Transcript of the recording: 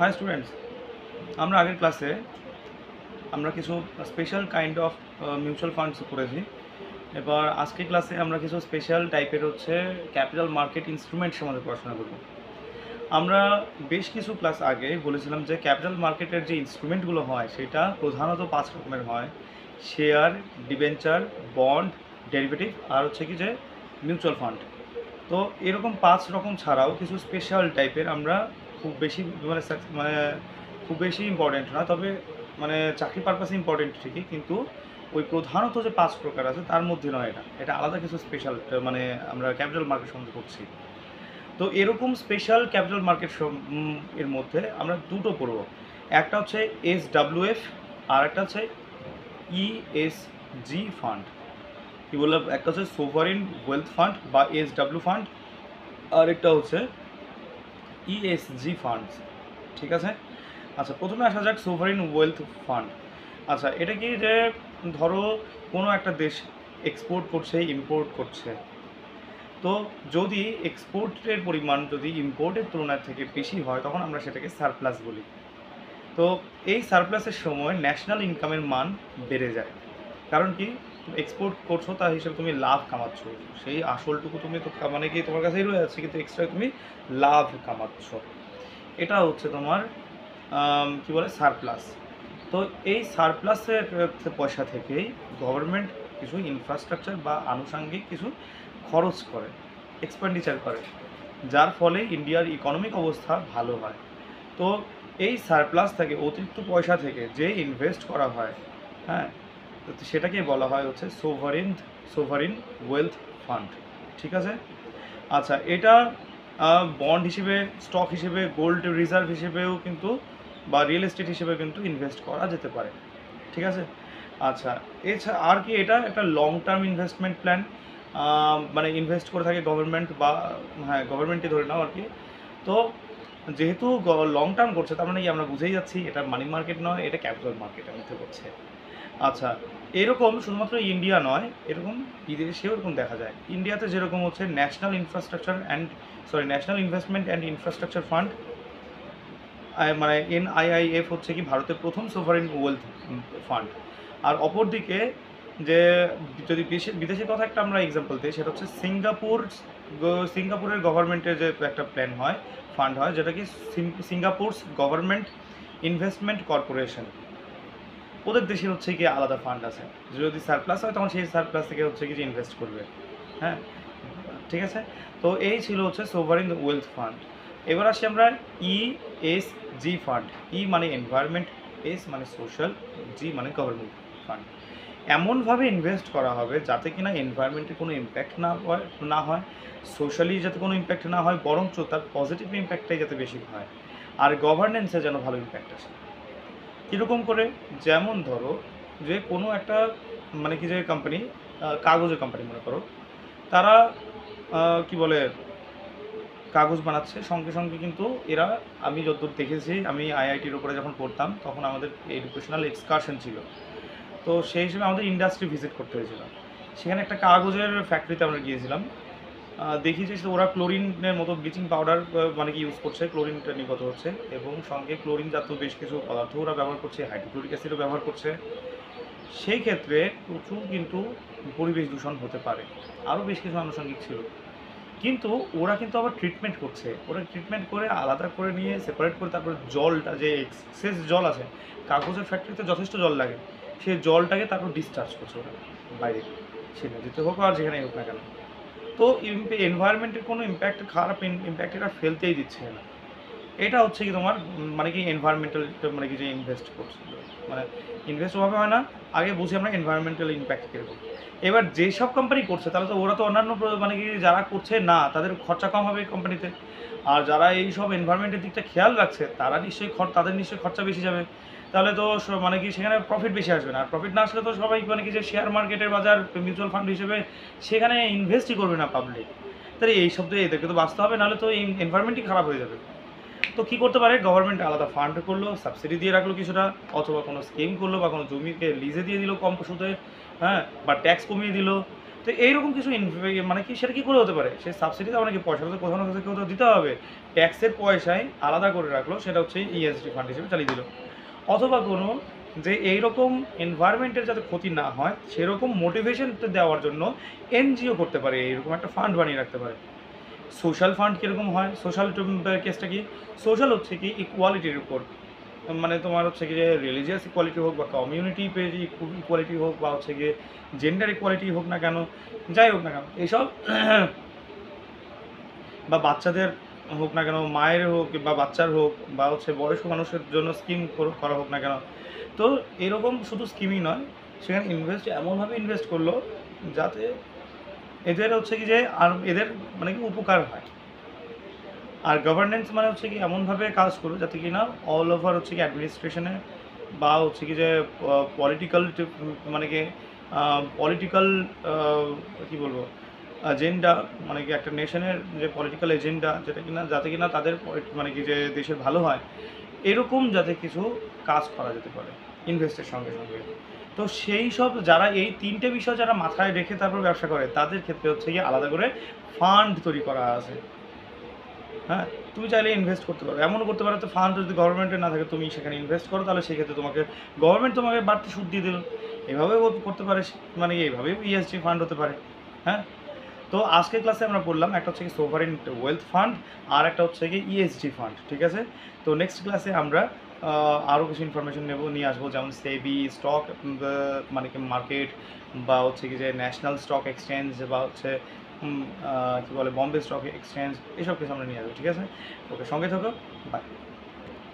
High students, আমরা আগের ক্লাসে আমরা কিছু special kind of mutual funds করেছি। এবার আজকের ক্লাসে আমরা কিছু স্পেশাল টাইপের হচ্ছে ক্যাপিটাল মার্কেট ইনস্ট্রুমেন্ট সম্বন্ধে পড়াশোনা করব। আমরা বেশ কিছু ক্লাস আগে বলেছিলাম যে ক্যাপিটাল মার্কেটের যে ইনস্ট্রুমেন্টগুলো হয় সেটা প্রধানত 5 রকমের হয়: শেয়ার, ডিবেঞ্চার, বন্ড, ডেরিভেটিভ আর হচ্ছে কি যে মিউচুয়াল ফান্ড। তো এরকম 5 রকম ছাড়াও কিছু স্পেশাল টাইপের আমরা খুব বেশি মানে খুব বেশি ইম্পর্টেন্ট না, তবে মানে চাকরি পারপাসে ইম্পর্টেন্ট ঠিকই, কিন্তু ওই প্রধানত যে 5 প্রকার আছে তার মধ্যে নয়, এটা আলাদা কিছু স্পেশাল, মানে আমরা ক্যাপিটাল মার্কেট সম্বন্ধে করছি। তো এরকম স্পেশাল ক্যাপিটাল মার্কেট এর মধ্যে আমরা দুটো পড়ব। একটা হচ্ছে SWF আর একটা হচ্ছে ESG ফান্ড। কি বললাম? একটা হচ্ছে সোভারিন ওয়েলথ ফান্ড বা SW ফান্ড, আর একটা হচ্ছে ESG ফান্ড। ঠিক আছে? আচ্ছা, প্রথমে আসা যাক সোভারিন ওয়েলথ ফান্ড। আচ্ছা, এটা কি যে ধরো কোনো একটা দেশ এক্সপোর্ট করছে, ইম্পোর্ট করছে, তো যদি এক্সপোর্টের পরিমাণ যদি ইম্পোর্টের তুলনায় থেকে বেশি হয় তখন আমরা সেটাকে সারপ্লাস বলি। তো এই সারপ্লাসের সময় ন্যাশনাল ইনকামের মান বেড়ে যায়। কারণ কি, এক্সপোর্ট করছো তার হিসেবে তুমি লাভ কামাচ্ছ, সেই আসলটুকু তুমি তো মানে কি তোমার কাছেই রয়ে যাচ্ছে, কিন্তু এক্সট্রা তুমি লাভ কামাচ্ছ। এটা হচ্ছে তোমার কি বলে সারপ্লাস। তো এই সারপ্লাসের পয়সা থেকেই গভর্নমেন্ট কিছু ইনফ্রাস্ট্রাকচার বা আনুষঙ্গিক কিছু খরচ করে, এক্সপেন্ডিচার করে, যার ফলে ইন্ডিয়ার ইকোনমিক অবস্থা ভালো হয়। তো এই সারপ্লাস থেকে, অতিরিক্ত পয়সা থেকে যে ইনভেস্ট করা হয়, হ্যাঁ, তো সেটাকে বলা হয় হচ্ছে সোভারিন ওয়েলথ ফান্ড। ঠিক আছে? আচ্ছা, এটা বন্ড হিসেবে, স্টক হিসেবে, গোল্ড রিজার্ভ হিসেবেও কিন্তু বা রিয়েল এস্টেট হিসেবে কিন্তু ইনভেস্ট করা যেতে পারে। ঠিক আছে? আচ্ছা, এছাড়া আর কি, এটা একটা লং টার্ম ইনভেস্টমেন্ট প্ল্যান, মানে ইনভেস্ট করে থাকে গভর্নমেন্ট, বা হ্যাঁ গভর্নমেন্টই ধরে নাও আর কি। তো যেহেতু লং টার্ম করছে, তার মানে কি আমরা বুঝেই যাচ্ছি এটা মানি মার্কেট নয়, এটা ক্যাপিটাল মার্কেটের মধ্যে করছে। আচ্ছা, এরকম শুধুমাত্র ইন্ডিয়া নয়, এরকম বিদেশেও এরকম দেখা যায়। ইন্ডিয়াতে যেরকম হচ্ছে national investment and infrastructure fund, মানে NIIF হচ্ছে কি ভারতের প্রথম সোভারিন ওয়েলথ ফান্ড। আর অপরদিকে যে যদি বিদেশের কথা একটা আমরা এক্সাম্পল দিই, সেটা হচ্ছে সিঙ্গাপুরের গভর্নমেন্টের যে একটা প্ল্যান হয়, ফান্ড হয়, যেটা কি সিঙ্গাপুরস গভর্নমেন্ট ইনভেস্টমেন্ট কর্পোরেশন। ওদের দেশের হচ্ছে কি আলাদা ফান্ড আছে, যদি সারপ্লাস হয় তখন সেই সারপ্লাস থেকে হচ্ছে কি যে ইনভেস্ট করবে। হ্যাঁ, ঠিক আছে? তো এই ছিল হচ্ছে সোভারিন ওয়েলথ ফান্ড। এবার আসি আমরা ESG ফান্ড। মানে এনভায়রনমেন্ট, এস মানে সোশ্যাল, জি মানে গভর্নমেন্ট ফান্ড। এমনভাবে ইনভেস্ট করা হবে যাতে কিনা এনভায়রনমেন্টে কোনো ইম্প্যাক্ট না হয়, সোশ্যালি যাতে কোনো ইম্প্যাক্ট না হয়, বরঞ্চ তার পজিটিভ ইম্প্যাক্টটাই যাতে বেশি হয়, আর গভর্নেন্সে যেন ভালো ইম্প্যাক্ট আসে। কীরকম করে? যেমন ধরো যে কোনো একটা মানে কি যে কোম্পানি, কাগজের কোম্পানি মনে করো, তারা কি বলে কাগজ বানাচ্ছে, সঙ্গে সঙ্গে কিন্তু এরা, আমি যতদূর দেখেছি, আমি IITর উপরে যখন পড়তাম তখন আমাদের এডুকেশনাল এক্সকারশন ছিল, তো সেই হিসেবে আমাদের ইন্ডাস্ট্রি ভিজিট করতে হয়েছিল। সেখানে একটা কাগজের ফ্যাক্টরিতে আমরা গিয়েছিলাম। দেখি যে ওরা ক্লোরিনের মতো ব্লিচিং পাউডার মানে কি ইউজ করছে, ক্লোরিনটা নির্গত হচ্ছে, এবং সঙ্গে ক্লোরিন জাতীয় বেশ কিছু পদার্থ ওরা ব্যবহার করছে, হাইড্রোক্লোরিক অ্যাসিডও ব্যবহার করছে। সেই ক্ষেত্রে প্রচুর কিন্তু পরিবেশ দূষণ হতে পারে, আরও বেশ কিছু আনুষঙ্গিক ছিল। কিন্তু ওরা কিন্তু আবার ট্রিটমেন্ট করছে, ওরা ট্রিটমেন্ট করে আলাদা করে নিয়ে সেপারেট করে তারপরে জলটা, যে এক্সেস জল আছে, কাগজের ফ্যাক্টরিতে যথেষ্ট জল লাগে, সেই জলটাকে তারপর ডিসচার্জ করছে ওরা বাইরে, সে নদীতে হোক আর যেখানেই হোক না কেন। তো এনভায়রনমেন্টের কোনো ইম্প্যাক্ট, খারাপ ইম্প্যাক্ট এটা ফেলতেই দিচ্ছে না। এটা হচ্ছে কি তোমার মানে কি এনভায়রনমেন্টাল, মানে কি যে ইনভেস্ট করছে, মানে ইনভেস্ট ওভাবে হয় না, আগে বুঝি আমরা এনভায়রনমেন্টাল ইম্প্যাক্ট কীরকম। এবার যেসব কোম্পানি করছে তাহলে তো ওরা তো অন্যান্য মানে কি যারা করছে না তাদের খরচা কম হবে কোম্পানিতে, আর যারা এই সব এনভায়রনমেন্টের দিকটা খেয়াল রাখছে তারা নিশ্চয়ই তাদের নিশ্চয়ই খরচা বেশি যাবে, তাহলে তো মানে কি সেখানে প্রফিট বেশি আসবে না, আর প্রফিট না আসলে তো সবাই মানে কি যে শেয়ার মার্কেটের বাজার, মিউচুয়াল ফান্ড হিসেবে সেখানে ইনভেস্টই করবে না পাবলিক। তাহলে এই সব তো এদেরকে তো বাঁচতে হবে, নাহলে তো এই এনভায়রনমেন্টই খারাপ হয়ে যাবে। তো কী করতে পারে? গভর্নমেন্ট আলাদা ফান্ড করলো, সাবসিডি দিয়ে রাখলো কিছুটা, অথবা কোনো স্কিম করলো, বা কোনো জমিকে লিজে দিয়ে দিল কম সুদে, হ্যাঁ, বা ট্যাক্স কমিয়ে দিল। তো এইরকম কিছু মানে কি সেটা কী করে হতে পারে, সে সাবসিডি তো নাকি পয়সা তো কোথাও না কোথাও দিতে হবে, ট্যাক্সের পয়সায় আলাদা করে রাখলো, সেটা হচ্ছে ইএসডি ফান্ড হিসেবে চালিয়ে দিল। অথবা কোনো যে এইরকম এনভায়রনমেন্টের যাতে ক্ষতি না হয় সেরকম মোটিভেশন দেওয়ার জন্য এনজিও করতে পারে, এইরকম একটা ফান্ড বানিয়ে রাখতে পারে। সোশ্যাল ফান্ড কীরকম হয়, সোশ্যাল কেসটা কি, সোশ্যাল হচ্ছে কি ইকুয়ালিটির উপর, মানে তোমার হচ্ছে কি যে রিলিজিয়াস ইকুয়ালিটি হোক বা কমিউনিটি ইকুয়ালিটি হোক বা হচ্ছে গিয়ে জেন্ডার ইকুয়ালিটি হোক না কেন, যাই হোক না কেন এইসব বা বাচ্চাদের হোক না কেন, মায়ের হোক বা বাচ্চার হোক বা হচ্ছে বয়স্ক মানুষের জন্য স্কিম করা হোক না কেন। তো এরকম শুধু স্কিমই নয়, সেখানে এমনভাবে ইনভেস্ট করলো যাতে এদের হচ্ছে কি যে আর এদের মানে কি উপকার হয়। আর গভর্নেন্স মানে হচ্ছে কি এমনভাবে কাজ করবে যাতে কি না অল ওভার হচ্ছে কি অ্যাডমিনিস্ট্রেশনে বা হচ্ছে কি যে পলিটিক্যাল মানে কি পলিটিক্যাল কী বলবো এজেন্ডা, মানে কি একটা নেশনের যে পলিটিক্যাল এজেন্ডা যেটা কিনা যাতে কিনা তাদের মানে কি যে দেশের ভালো হয়, এরকম যাতে কিছু কাজ করা যেতে পারে ইনভেস্টের সঙ্গে সঙ্গে। তো সেই সব যারা এই তিনটে বিষয় যারা মাথায় রেখে তারপর ব্যবসা করে তাদের ক্ষেত্রে হচ্ছে গিয়ে আলাদা করে ফান্ড তৈরি করা আছে। হ্যাঁ, তুমি চাইলে ইনভেস্ট করতে পারো, এমনও করতে পারো তো ফান্ড যদি গভর্নমেন্টের না থাকে তুমি সেখানে ইনভেস্ট করো, তাহলে সেক্ষেত্রে গভর্নমেন্ট তোমাকে বাড়তি সুদ দিয়ে দিল, এভাবেও করতে পারে, মানে এইভাবেও ইএসজি ফান্ড হতে পারে। হ্যাঁ, তো আজকের ক্লাসে আমরা বললাম একটা হচ্ছে কি সোভারেন ওয়েলথ ফান্ড আর একটা হচ্ছে কি ইএসজি ফান্ড, ঠিক আছে। তো নেক্সট ক্লাসে আমরা আরও কিছু ইনফরমেশন নিয়ে আসবো, যেমন সেবি স্টক মানে কি মার্কেট বা হচ্ছে কি যে ন্যাশনাল স্টক এক্সচেঞ্জ বা হচ্ছে কী বলে বম্বে স্টক এক্সচেঞ্জ, এসব কিছু আমরা নিয়ে আসবো, ঠিক আছে। ওকে, সঙ্গে থাকো, বাই।